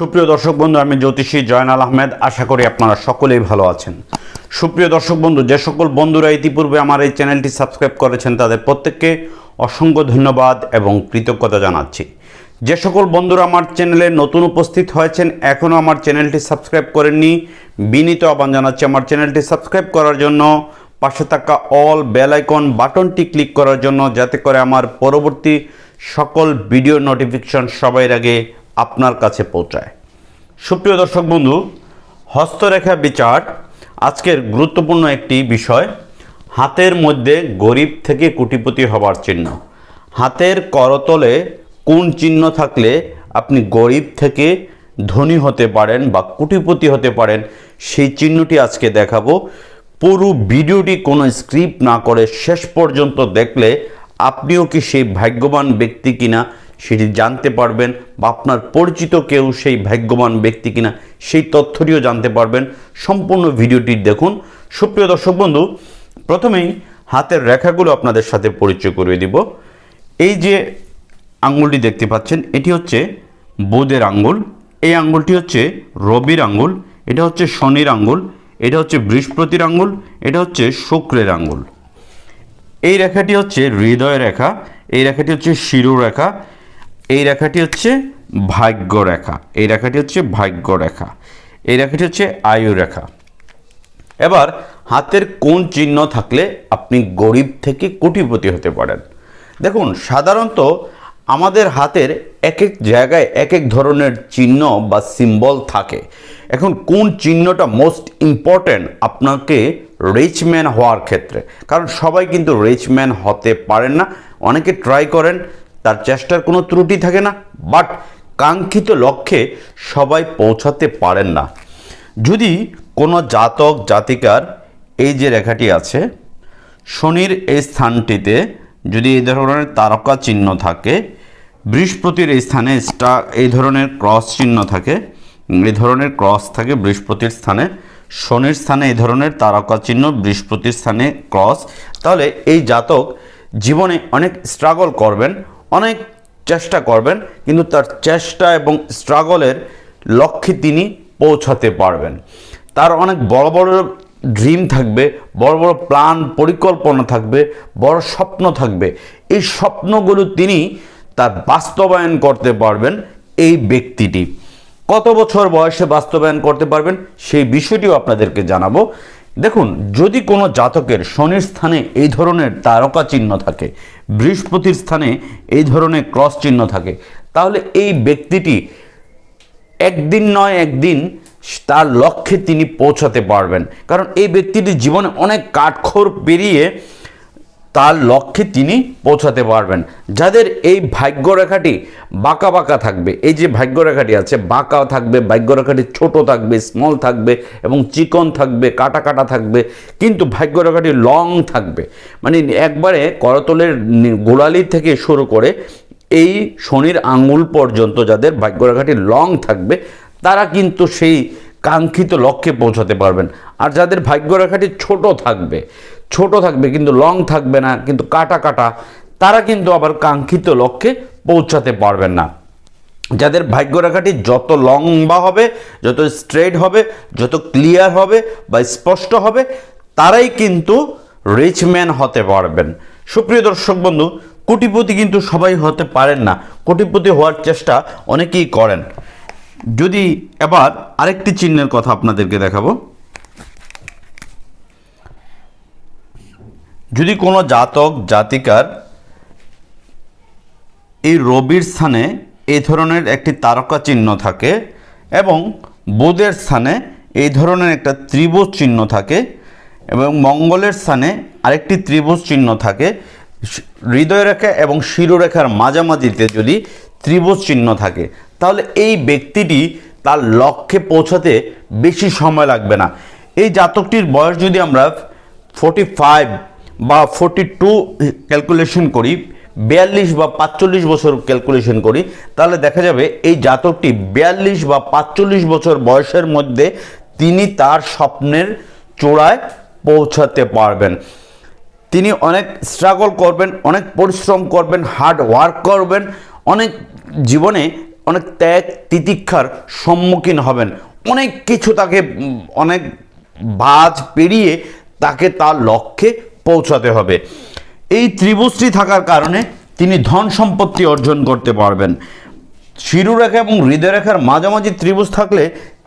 সুপ্রিয় দর্শক বন্ধু, আমি জ্যোতিষী জয়নাল আহমেদ। আশা করি আপনারা সকলেই ভালো আছেন। সুপ্রিয় দর্শক বন্ধু, যে সকল বন্ধুরা ইতিপূর্বে আমার এই চ্যানেলটি সাবস্ক্রাইব করেছেন তাদের প্রত্যেককে অসংখ্য ধন্যবাদ এবং কৃতজ্ঞতা জানাচ্ছি। যে সকল বন্ধুরা আমার চ্যানেলে নতুন উপস্থিত হয়েছেন, এখনও আমার চ্যানেলটি সাবস্ক্রাইব করেননি, বিনীত আহ্বান জানাচ্ছি আমার চ্যানেলটি সাবস্ক্রাইব করার জন্য, পাশে থাকা অল বেল আইকন বাটনটি ক্লিক করার জন্য, যাতে করে আমার পরবর্তী সকল ভিডিও নোটিফিকেশন সবার আগে আপনার কাছে পৌঁছায়। সুপ্রিয় দর্শক বন্ধু, হস্তরেখা বিচার আজকের গুরুত্বপূর্ণ একটি বিষয়। হাতের মধ্যে গরিব থেকে কোটিপতি হবার চিহ্ন। হাতের করতলে কোন চিহ্ন থাকলে আপনি গরিব থেকে ধনী হতে পারেন বা কোটিপতি হতে পারেন, সেই চিহ্নটি আজকে দেখাবো। পুরো ভিডিওটি কোনো স্ক্রিপ্ট না করে শেষ পর্যন্ত দেখলে আপনিও কি সেই ভাগ্যবান ব্যক্তি কিনা সেটি জানতে পারবেন, বা আপনার পরিচিত কেউ সেই ভাগ্যবান ব্যক্তি কিনা সেই তথ্যটিও জানতে পারবেন। সম্পূর্ণ ভিডিওটি দেখুন। সুপ্রিয় দর্শক বন্ধু, প্রথমেই হাতের রেখাগুলো আপনাদের সাথে পরিচয় করিয়ে দিব। এই যে আঙ্গুলটি দেখতে পাচ্ছেন, এটি হচ্ছে বুধের আঙ্গুল, এই আঙ্গুলটি হচ্ছে রবির আঙ্গুল, এটা হচ্ছে শনির আঙ্গুল, এটা হচ্ছে বৃহস্পতির আঙ্গুল, এটা হচ্ছে শুক্রের আঙ্গুল। এই রেখাটি হচ্ছে হৃদয় রেখা, এই রেখাটি হচ্ছে শিরো রেখা, এই রেখাটি হচ্ছে ভাগ্য রেখা, এই রেখাটি হচ্ছে ভাগ্য রেখা, এই রেখাটি হচ্ছে আয়ু রেখা। এবার হাতের কোন চিহ্ন থাকলে আপনি গরিব থেকে কোটিপতি হতে পারেন? দেখুন, সাধারণত আমাদের হাতের এক এক জায়গায় এক এক ধরনের চিহ্ন বা সিম্বল থাকে। এখন কোন চিহ্নটা মোস্ট ইম্পর্ট্যান্ট আপনাকে রিচ ম্যান হওয়ার ক্ষেত্রে? কারণ সবাই কিন্তু রিচ ম্যান হতে পারেন না। অনেকে ট্রাই করেন, তার চেষ্টার কোনো ত্রুটি থাকে না, বাট কাঙ্ক্ষিত লক্ষ্যে সবাই পৌঁছাতে পারেন না। যদি কোনো জাতক জাতিকার এই যে রেখাটি আছে, শনির এই স্থানটিতে যদি এই ধরনের তারকা চিহ্ন থাকে, বৃহস্পতির এই স্থানে এই ধরনের ক্রস চিহ্ন থাকে, এই ধরনের ক্রস থাকে বৃহস্পতির স্থানে, শনির স্থানে এই ধরনের তারকা চিহ্ন, বৃহস্পতির স্থানে ক্রস, তাহলে এই জাতক জীবনে অনেক স্ট্রাগল করবেন, অনেক চেষ্টা করবেন, কিন্তু তার চেষ্টা এবং স্ট্রাগলের লক্ষ্যে তিনি পৌঁছাতে পারবেন। তার অনেক বড় বড় ড্রিম থাকবে, বড় বড় প্ল্যান পরিকল্পনা থাকবে, বড় স্বপ্ন থাকবে। এই স্বপ্নগুলো তিনি তার বাস্তবায়ন করতে পারবেন। এই ব্যক্তিটি কত বছর বয়সে বাস্তবায়ন করতে পারবেন সেই বিষয়টিও আপনাদেরকে জানাবো। দেখুন, যদি কোনো জাতকের শনির স্থানে এই ধরনের তারকা চিহ্ন থাকে, বৃহস্পতির স্থানে এই ধরনের ক্রস চিহ্ন থাকে, তাহলে এই ব্যক্তিটি একদিন নয় একদিন তার লক্ষ্যে তিনি পৌঁছাতে পারবেন। কারণ এই ব্যক্তিটি জীবনে অনেক কাঠখড় পেরিয়ে তার লক্ষ্যে তিনি পৌঁছাতে পারবেন। যাদের এই ভাগ্যরেখাটি বাঁকা বাঁকা থাকবে, এই যে ভাগ্যরেখাটি আছে বাঁকা থাকবে, ভাগ্যরেখাটি ছোট থাকবে, স্মল থাকবে এবং চিকন থাকবে, কাটা কাটা থাকবে, কিন্তু ভাগ্যরেখাটি লং থাকবে, মানে একবারে করতলের গোড়ালি থেকে শুরু করে এই শনির আঙ্গুল পর্যন্ত যাদের ভাগ্যরেখাটি লং থাকবে, তারা কিন্তু সেই কাঙ্ক্ষিত লক্ষ্যে পৌঁছাতে পারবেন। আর যাদের ভাগ্যরেখাটি ছোট থাকবে কিন্তু লং থাকবে না, কিন্তু কাটা কাটা, তারা কিন্তু আবার কাঙ্ক্ষিত লক্ষ্যে পৌঁছাতে পারবেন না। যাদের ভাগ্যরেখাটি যত লম্বা হবে, যত স্ট্রেট হবে, যত ক্লিয়ার হবে বা স্পষ্ট হবে, তারাই কিন্তু রিচ ম্যান হতে পারবেন। সুপ্রিয় দর্শক বন্ধু, কোটিপতি কিন্তু সবাই হতে পারেন না। কোটিপতি হওয়ার চেষ্টা অনেকেই করেন। যদি এবার আরেকটি চিহ্নের কথা আপনাদেরকে দেখাবো। যদি কোনো জাতক জাতিকার এই রবির স্থানে এই ধরনের একটি তারকা চিহ্ন থাকে এবং বুধের স্থানে এই ধরনের একটা ত্রিভুজ চিহ্ন থাকে এবং মঙ্গলের স্থানে আরেকটি ত্রিভুজ চিহ্ন থাকে, হৃদয় রেখা এবং শিরোরেখার মাঝামাঝিতে যদি ত্রিভুজ চিহ্ন থাকে, তাহলে এই ব্যক্তিটি তার লক্ষ্যে পৌঁছাতে বেশি সময় লাগবে না। এই জাতকটির বয়স যদি আমরা 45 বা 42 ক্যালকুলেশন করি, 42 বা 45 বছর ক্যালকুলেশন করি, তাহলে দেখা যাবে এই জাতকটি 42 বা 45 বছর বয়সের মধ্যে তিনি তার স্বপ্নের চূড়ায় পৌঁছাতে পারবেন। তিনি অনেক স্ট্রাগল করবেন, অনেক পরিশ্রম করবেন, হার্ড ওয়ার্ক করবেন, অনেক জীবনে অনেক ত্যাগ তিতিক্ষার সম্মুখীন হবেন, অনেক কিছু তাকে অনেক বাজ পেরিয়ে তাকে তার লক্ষ্যে পৌঁছাতে হবে। এই ত্রিভুজটি থাকার কারণে তিনি ধন সম্পত্তি অর্জন করতে পারবেন। শিরোরেখা এবং হৃদয়রেখার মাঝামাঝি ত্রিভুজ থাকলে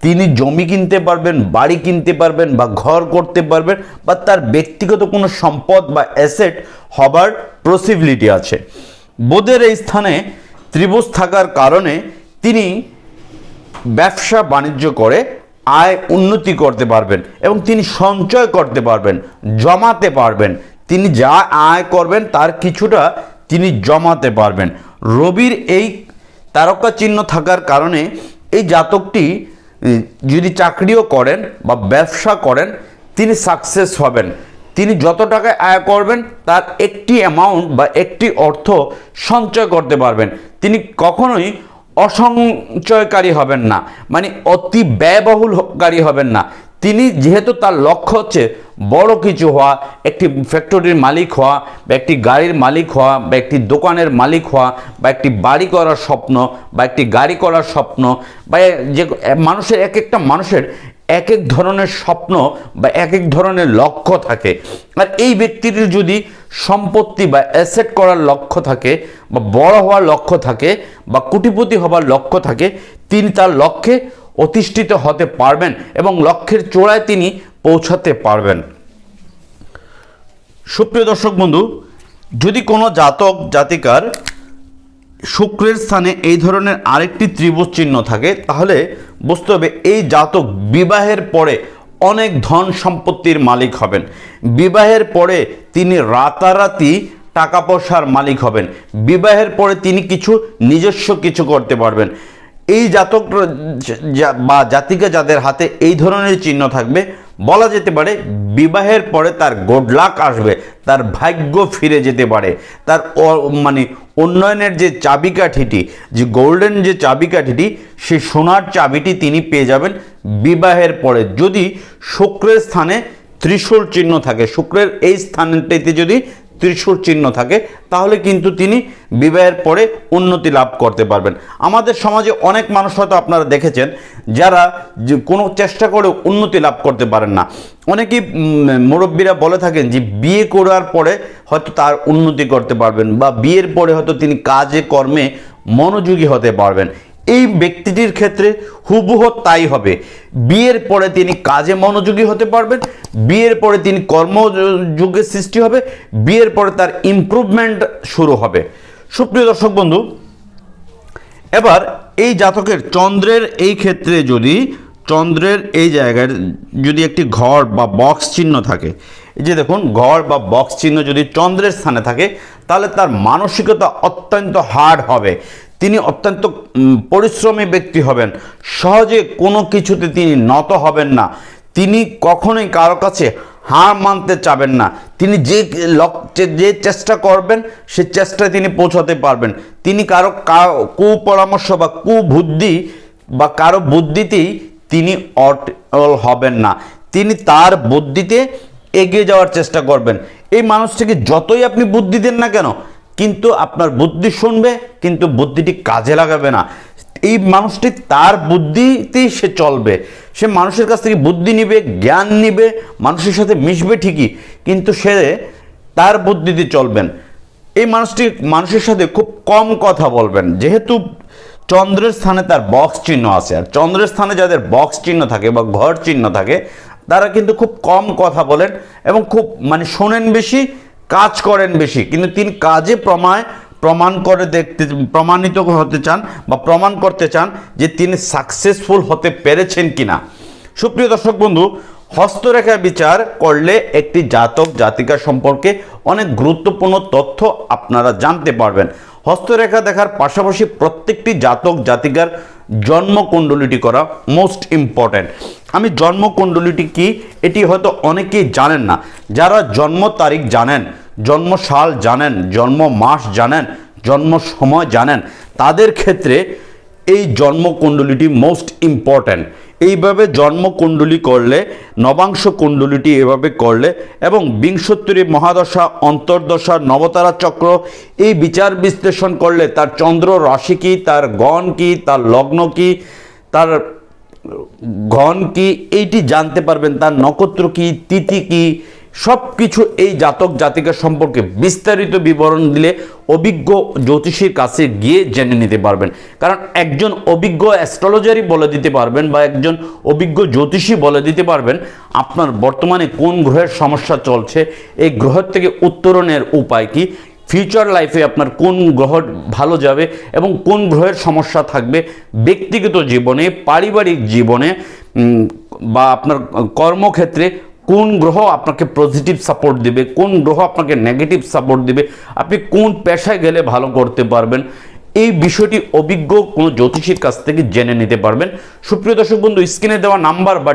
তিনি জমি কিনতে পারবেন, বাড়ি কিনতে পারবেন বা ঘর করতে পারবেন, বা তার ব্যক্তিগত কোনো সম্পদ বা অ্যাসেট হবার পসিবিলিটি আছে। বুধের এই স্থানে ত্রিভুজ থাকার কারণে তিনি ব্যবসা বাণিজ্য করে আয় উন্নতি করতে পারবেন এবং তিনি সঞ্চয় করতে পারবেন, জমাতে পারবেন। তিনি যা আয় করবেন তার কিছুটা তিনি জমাতে পারবেন। রবির এই তারকা চিহ্ন থাকার কারণে এই জাতকটি যদি চাকরিও করেন বা ব্যবসা করেন তিনি সাকসেস হবেন। তিনি যত টাকা আয় করবেন তার একটি অ্যামাউন্ট বা একটি অর্থ সঞ্চয় করতে পারবেন। তিনি কখনোই অসঞ্চয়কারী হবেন না, মানে অতি ব্যয়বহুলকারী হবেন না। তিনি যেহেতু তার লক্ষ্য হচ্ছে বড় কিছু হওয়া, একটি ফ্যাক্টরির মালিক হওয়া বা একটি গাড়ির মালিক হওয়া বা একটি দোকানের মালিক হওয়া বা একটি বাড়ি করার স্বপ্ন বা একটি গাড়ি করার স্বপ্ন, বা যে মানুষের এক একটা মানুষের এক এক ধরনের স্বপ্ন বা এক এক ধরনের লক্ষ্য থাকে। আর এই ব্যক্তিটির যদি সম্পত্তি বা অ্যাসেট করার লক্ষ্য থাকে বা বড় হওয়ার লক্ষ্য থাকে বা কোটিপতি হবার লক্ষ্য থাকে, তিনি তার লক্ষ্যে অধিষ্ঠিত হতে পারবেন এবং লক্ষ্যের চূড়ায় তিনি পৌঁছাতে পারবেন। সুপ্রিয় দর্শক বন্ধু, যদি কোনো জাতক জাতিকার শুক্রের স্থানে এই ধরনের আরেকটি ত্রিভুজ চিহ্ন থাকে তাহলে বুঝতে হবে এই জাতক বিবাহের পরে অনেক ধন সম্পত্তির মালিক হবেন। বিবাহের পরে তিনি রাতারাতি টাকা পয়সার মালিক হবেন। বিবাহের পরে তিনি কিছু নিজস্ব কিছু করতে পারবেন। এই জাতক বা জাতিকা যাদের হাতে এই ধরনের চিহ্ন থাকবে, বলা যেতে পারে বিবাহের পরে তার গুড লাক আসবে, তার ভাগ্য ফিরে যেতে পারে, তার মানে উন্নয়নের যে চাবিকাঠিটি, যে গোল্ডেন যে চাবিকাঠিটি, সেই সোনার চাবিটি তিনি পেয়ে যাবেন বিবাহের পরে। যদি শুক্রের স্থানে ত্রিশূল চিহ্ন থাকে, শুক্রের এই স্থানটিতে যদি ত্রিশূল চিহ্ন থাকে তাহলে কিন্তু তিনি বিবাহের পরে উন্নতি লাভ করতে পারবেন। আমাদের সমাজে অনেক মানুষ হয়তো আপনারা দেখেছেন যারা কোনো চেষ্টা করে উন্নতি লাভ করতে পারেন না। অনেকেই মুরব্বীরা বলে থাকেন যে বিয়ে করার পরে হয়তো তার উন্নতি করতে পারবেন বা বিয়ের পরে হয়তো তিনি কাজে কর্মে মনোযোগী হতে পারবেন। এই ব্যক্তিটির ক্ষেত্রে হুবহু তাই হবে। বিয়ের পরে তিনি কাজে মনোযোগী হতে পারবেন, বিয়ের পরে তিনি কর্মযোগের সৃষ্টি হবে, বিয়ের পরে তার ইমপ্রুভমেন্ট শুরু হবে। সুপ্রিয় দর্শক বন্ধু, এবার এই জাতকের চন্দ্রের এই ক্ষেত্রে যদি চন্দ্রের এই জায়গায় যদি একটি ঘর বা বক্স চিহ্ন থাকে, এই যে দেখুন ঘর বা বক্স চিহ্ন যদি চন্দ্রের স্থানে থাকে তাহলে তার মানসিকতা অত্যন্ত হার্ড হবে। তিনি অত্যন্ত পরিশ্রমী ব্যক্তি হবেন, সহজে কোনো কিছুতে তিনি নত হবেন না, তিনি কখনোই কারো কাছে হার মানতে চাবেন না। তিনি যে চেষ্টা করবেন সে চেষ্টায় তিনি পৌঁছাতে পারবেন। তিনি কারো কুপরামর্শ বা কুবুদ্ধি বা কারো বুদ্ধিতেই তিনি অটল হবেন না, তিনি তার বুদ্ধিতে এগিয়ে যাওয়ার চেষ্টা করবেন। এই মানুষটিকে যতই আপনি বুদ্ধি দেন না কেন, কিন্তু আপনার বুদ্ধি শুনবে কিন্তু বুদ্ধিটি কাজে লাগাবে না। এই মানুষটি তার বুদ্ধিতেই সে চলবে, সে মানুষের কাছ থেকে বুদ্ধি নিবে, জ্ঞান নিবে, মানুষের সাথে মিশবে ঠিকই, কিন্তু সে তার বুদ্ধিতে চলবেন। এই মানুষটি মানুষের সাথে খুব কম কথা বলবেন, যেহেতু চন্দ্রের স্থানে তার বক্স চিহ্ন আছে। আর চন্দ্রের স্থানে যাদের বক্স চিহ্ন থাকে বা ঘর চিহ্ন থাকে তারা কিন্তু খুব কম কথা বলেন এবং খুব মানে শোনেন বেশি, কাজ করেন বেশি, কিন্তু তিনি কাজে প্রমাণিত হতে চান বা প্রমাণ করতে চান যে তিনি সাকসেসফুল হতে পেরেছেন কিনা। সুপ্রিয় দর্শক বন্ধু, হস্তরেখা বিচার করলে একটি জাতক জাতিকা সম্পর্কে অনেক গুরুত্বপূর্ণ তথ্য আপনারা জানতে পারবেন। হস্তরেখা দেখার পাশাপাশি প্রত্যেকটি জাতক জাতিকার জন্মকুণ্ডলিটি করা মোস্ট ইম্পর্ট্যান্ট। আমি জন্মকুণ্ডলিটি কি এটি হয়তো অনেকেই জানেন না। যারা জন্ম তারিখ জানেন, জন্ম সাল জানেন, জন্ম মাস জানেন, জন্ম সময় জানেন, তাদের ক্ষেত্রে এই জন্মকুণ্ডলিটি মোস্ট ইম্পর্ট্যান্ট। এইভাবে জন্মকুণ্ডলী করলে, নবাংশ কুণ্ডলিটি এভাবে করলে এবং বিংশোত্তরী মহাদশা, অন্তর্দশা, নবতারা চক্র এই বিচার বিশ্লেষণ করলে তার চন্দ্র রাশি কী, তার গণ কী, তার লগ্ন কী, তার গণ কী এইটি জানতে পারবেন, তার নক্ষত্র কী, তিথি কী, সব কিছু এই জাতক জাতিকা সম্পর্কে বিস্তারিত বিবরণ দিলে অভিজ্ঞ জ্যোতিষীর কাছে গিয়ে জেনে নিতে পারবেন। কারণ একজন অভিজ্ঞ অ্যাস্ট্রোলজারই বলে দিতে পারবেন বা একজন অভিজ্ঞ জ্যোতিষী বলে দিতে পারবেন আপনার বর্তমানে কোন গ্রহের সমস্যা চলছে, এই গ্রহের থেকে উত্তরণের উপায় কি, ফিউচার লাইফে আপনার কোন গ্রহ ভালো যাবে এবং কোন গ্রহের সমস্যা থাকবে, ব্যক্তিগত জীবনে, পারিবারিক জীবনে বা আপনার কর্মক্ষেত্রে কোন গ্রহ আপনাকে পজিটিভ সাপোর্ট দিবে, কোন গ্রহ আপনাকে নেগেটিভ সাপোর্ট দিবে, আপনি কোন পেশায় গেলে ভালো করতে পারবেন, এই বিষয়টি অভিজ্ঞ কোনো জ্যোতিষীর কাছ থেকে জেনে নিতে পারবেন। সুপ্রিয় দর্শক বন্ধু, স্ক্রিনে দেওয়া নাম্বার বা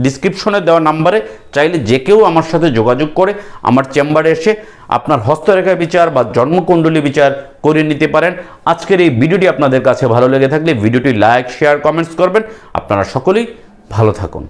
ডিসক্রিপশনে দেওয়া নাম্বারে চাইলে যে কেউ আমার সাথে যোগাযোগ করে আমার চেম্বারে এসে আপনার হস্তরেখা বিচার বা জন্মকুণ্ডলী বিচার করে নিতে পারেন। আজকের এই ভিডিওটি আপনাদের কাছে ভালো লেগে থাকলে ভিডিওটি লাইক, শেয়ার, কমেন্টস করবেন। আপনারা সকলেই ভালো থাকুন।